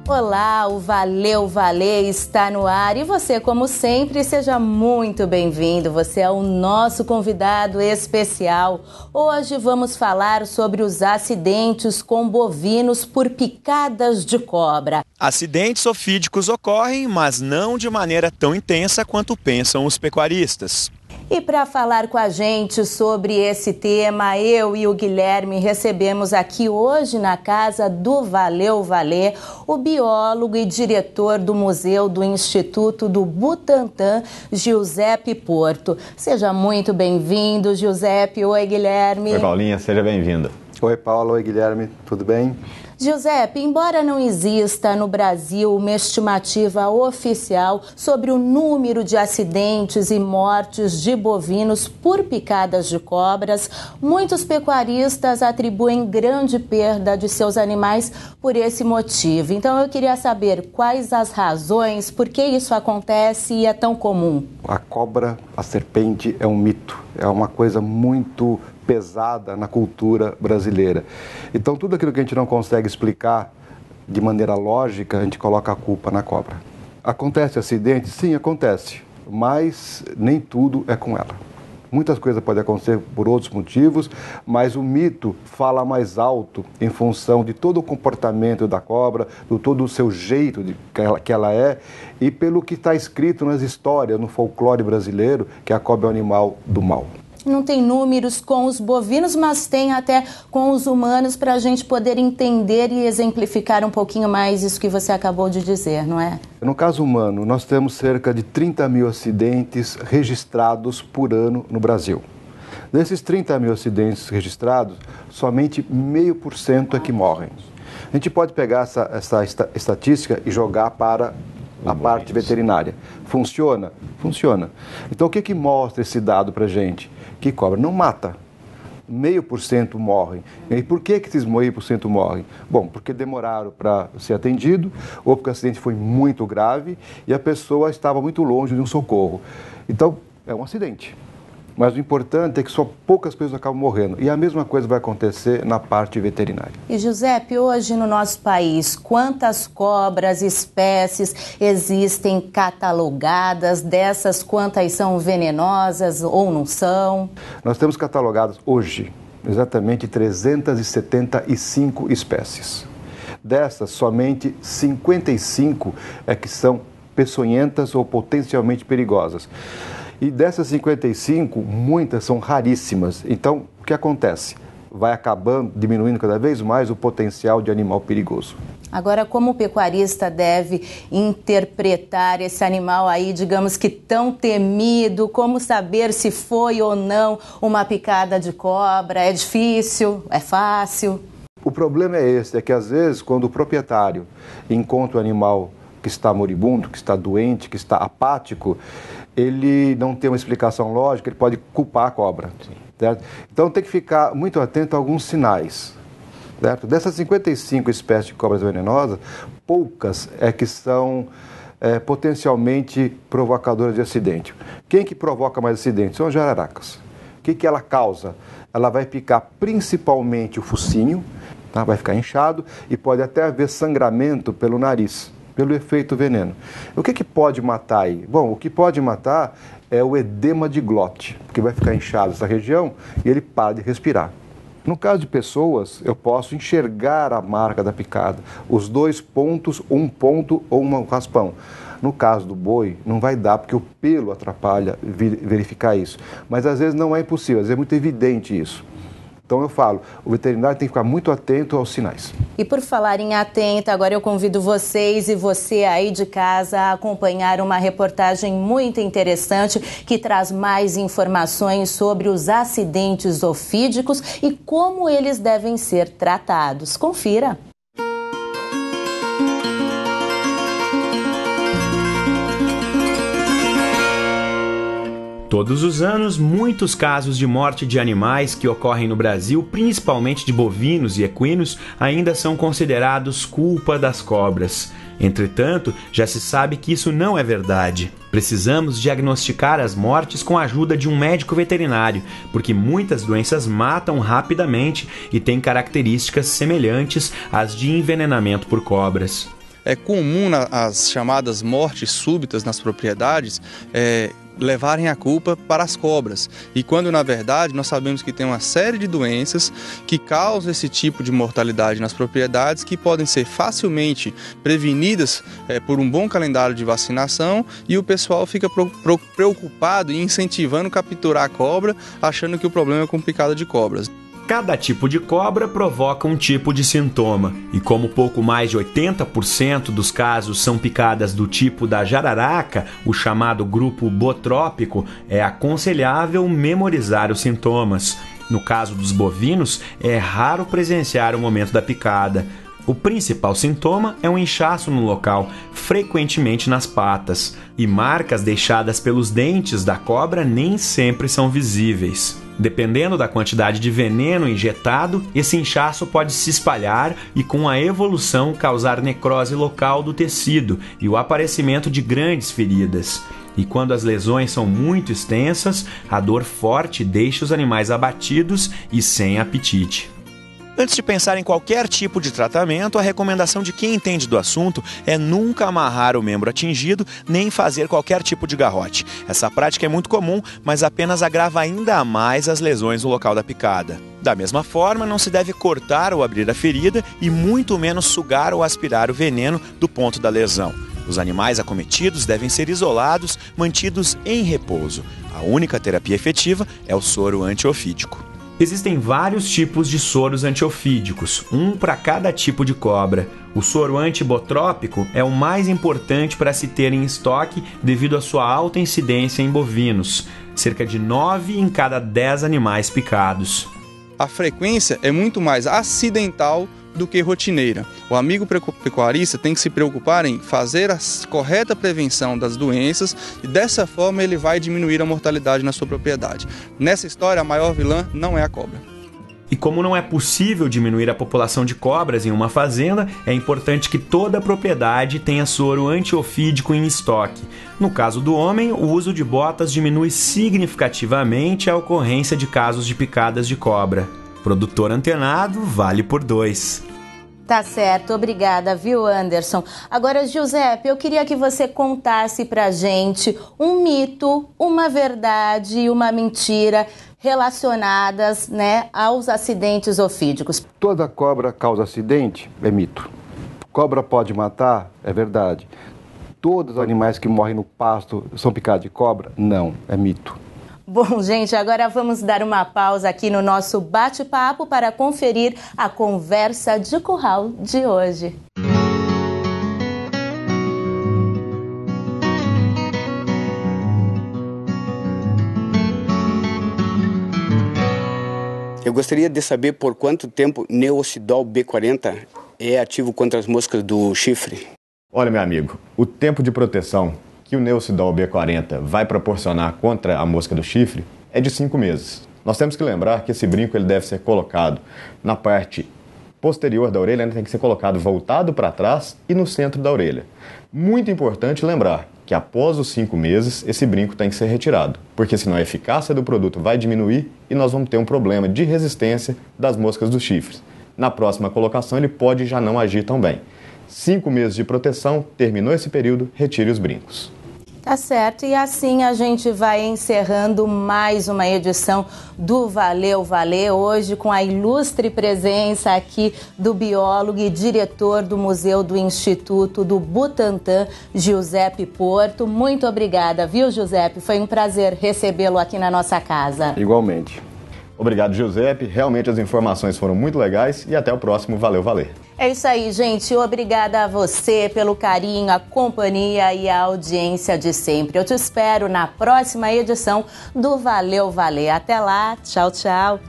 Olá, o Valeu Valer está no ar e você, como sempre, seja muito bem-vindo. Você é o nosso convidado especial. Hoje vamos falar sobre os acidentes com bovinos por picadas de cobra. Acidentes ofídicos ocorrem, mas não de maneira tão intensa quanto pensam os pecuaristas. E para falar com a gente sobre esse tema, eu e o Guilherme recebemos aqui hoje na casa do Valeu Valer o biólogo e diretor do Museu do Instituto do Butantã, Giuseppe Porto. Seja muito bem-vindo, Giuseppe. Oi, Guilherme. Oi, Paulinha. Seja bem-vinda. Oi, Paulo. Oi, Guilherme. Tudo bem? Giuseppe, embora não exista no Brasil uma estimativa oficial sobre o número de acidentes e mortes de bovinos por picadas de cobras, muitos pecuaristas atribuem grande perda de seus animais por esse motivo. Então eu queria saber quais as razões, por que isso acontece e é tão comum. A cobra, a serpente é um mito, é uma coisa muito pesada na cultura brasileira. Então, tudo aquilo que a gente não consegue explicar de maneira lógica, a gente coloca a culpa na cobra. Acontece acidente? Sim, acontece, mas nem tudo é com ela. Muitas coisas podem acontecer por outros motivos, mas o mito fala mais alto em função de todo o comportamento da cobra, de todo o seu jeito que ela é, e pelo que está escrito nas histórias, no folclore brasileiro, que a cobra é um animal do mal. Não tem números com os bovinos, mas tem até com os humanos para a gente poder entender e exemplificar um pouquinho mais isso que você acabou de dizer, não é? No caso humano, nós temos cerca de 30 mil acidentes registrados por ano no Brasil. Desses 30 mil acidentes registrados, somente 0,5% é que morrem. A gente pode pegar essa estatística e jogar para a parte veterinária. Funciona? Funciona. Então, o que mostra esse dado para a gente? Que cobra não mata. 0,5% morrem. E por que esses 0,5% morrem? Bom, porque demoraram para ser atendido, ou porque o acidente foi muito grave e a pessoa estava muito longe de um socorro. Então, é um acidente. Mas o importante é que só poucas pessoas acabam morrendo. E a mesma coisa vai acontecer na parte veterinária. E, Giuseppe, hoje no nosso país, quantas cobras, espécies existem catalogadas? Dessas, quantas são venenosas ou não são? Nós temos catalogadas hoje, exatamente 375 espécies. Dessas, somente 55 é que são peçonhentas ou potencialmente perigosas. E dessas 55, muitas são raríssimas. Então, o que acontece? Vai acabando, diminuindo cada vez mais o potencial de animal perigoso. Agora, como o pecuarista deve interpretar esse animal aí, digamos que tão temido? Como saber se foi ou não uma picada de cobra? É difícil? É fácil? O problema é esse, é que às vezes quando o proprietário encontra o animal que está moribundo, que está doente, que está apático, ele não tem uma explicação lógica, ele pode culpar a cobra. Certo? Então tem que ficar muito atento a alguns sinais. Certo? Dessas 55 espécies de cobras venenosas, poucas é que são potencialmente provocadoras de acidente. Quem que provoca mais acidentes? São as jararacas. O que ela causa? Ela vai picar principalmente o focinho, tá? Vai ficar inchado e pode até haver sangramento pelo nariz, pelo efeito veneno. O que pode matar aí? Bom, o que pode matar é o edema de glote, porque vai ficar inchado essa região e ele para de respirar. No caso de pessoas, eu posso enxergar a marca da picada, os 2 pontos, 1 ponto ou um raspão. No caso do boi, não vai dar, porque o pelo atrapalha verificar isso. Mas às vezes não é impossível, às vezes é muito evidente isso. Então eu falo, o veterinário tem que ficar muito atento aos sinais. E por falar em atento, agora eu convido vocês e você aí de casa a acompanhar uma reportagem muito interessante que traz mais informações sobre os acidentes ofídicos e como eles devem ser tratados. Confira! Todos os anos, muitos casos de morte de animais que ocorrem no Brasil, principalmente de bovinos e equinos, ainda são considerados culpa das cobras. Entretanto, já se sabe que isso não é verdade. Precisamos diagnosticar as mortes com a ajuda de um médico veterinário, porque muitas doenças matam rapidamente e têm características semelhantes às de envenenamento por cobras. é comum as chamadas mortes súbitas nas propriedades levarem a culpa para as cobras. E quando, na verdade, nós sabemos que tem uma série de doenças que causam esse tipo de mortalidade nas propriedades, que podem ser facilmente prevenidas por um bom calendário de vacinação, e o pessoal fica preocupado e incentivando capturar a cobra, achando que o problema é com picada de cobras. Cada tipo de cobra provoca um tipo de sintoma, e como pouco mais de 80% dos casos são picadas do tipo da jararaca, o chamado grupo botrópico, é aconselhável memorizar os sintomas. No caso dos bovinos, é raro presenciar o momento da picada. O principal sintoma é um inchaço no local, frequentemente nas patas, e marcas deixadas pelos dentes da cobra nem sempre são visíveis. Dependendo da quantidade de veneno injetado, esse inchaço pode se espalhar e, com a evolução, causar necrose local do tecido e o aparecimento de grandes feridas. E quando as lesões são muito extensas, a dor forte deixa os animais abatidos e sem apetite. Antes de pensar em qualquer tipo de tratamento, a recomendação de quem entende do assunto é nunca amarrar o membro atingido nem fazer qualquer tipo de garrote. Essa prática é muito comum, mas apenas agrava ainda mais as lesões no local da picada. Da mesma forma, não se deve cortar ou abrir a ferida e muito menos sugar ou aspirar o veneno do ponto da lesão. Os animais acometidos devem ser isolados, mantidos em repouso. A única terapia efetiva é o soro antiofídico. Existem vários tipos de soros antiofídicos, um para cada tipo de cobra. O soro antibotrópico é o mais importante para se ter em estoque devido à sua alta incidência em bovinos, cerca de 9 em cada 10 animais picados. A frequência é muito mais acidental do que rotineira. O amigo pecuarista tem que se preocupar em fazer a correta prevenção das doenças e dessa forma ele vai diminuir a mortalidade na sua propriedade. Nessa história, a maior vilã não é a cobra. E como não é possível diminuir a população de cobras em uma fazenda, é importante que toda propriedade tenha soro antiofídico em estoque. No caso do homem, o uso de botas diminui significativamente a ocorrência de casos de picadas de cobra. Produtor antenado vale por 2. Tá certo, obrigada, viu, Anderson? Agora, Giuseppe, eu queria que você contasse pra gente um mito, uma verdade e uma mentira relacionadas, aos acidentes ofídicos. Toda cobra causa acidente? É mito. Cobra pode matar? É verdade. Todos os animais que morrem no pasto são picados de cobra? Não, é mito. Bom, gente, agora vamos dar uma pausa aqui no nosso bate-papo para conferir a conversa de curral de hoje. Eu gostaria de saber por quanto tempo Neocidol B40 é ativo contra as moscas do chifre. Olha, meu amigo, o tempo de proteção que o Neocidol B40 vai proporcionar contra a mosca do chifre é de 5 meses. Nós temos que lembrar que esse brinco ele deve ser colocado na parte posterior da orelha, tem que ser colocado voltado para trás e no centro da orelha. Muito importante lembrar que após os 5 meses, esse brinco tem que ser retirado, porque senão a eficácia do produto vai diminuir e nós vamos ter um problema de resistência das moscas dos chifres. Na próxima colocação, ele pode já não agir tão bem. 5 meses de proteção, terminou esse período, retire os brincos. Tá certo, e assim a gente vai encerrando mais uma edição do Valeu Valer, hoje com a ilustre presença aqui do biólogo e diretor do Museu do Instituto do Butantã, Giuseppe Porto. Muito obrigada, viu, Giuseppe? Foi um prazer recebê-lo aqui na nossa casa. Igualmente. Obrigado, Giuseppe. Realmente as informações foram muito legais e até o próximo Valeu Valer. É isso aí, gente. Obrigada a você pelo carinho, a companhia e a audiência de sempre. Eu te espero na próxima edição do Valeu Valer. Até lá. Tchau, tchau.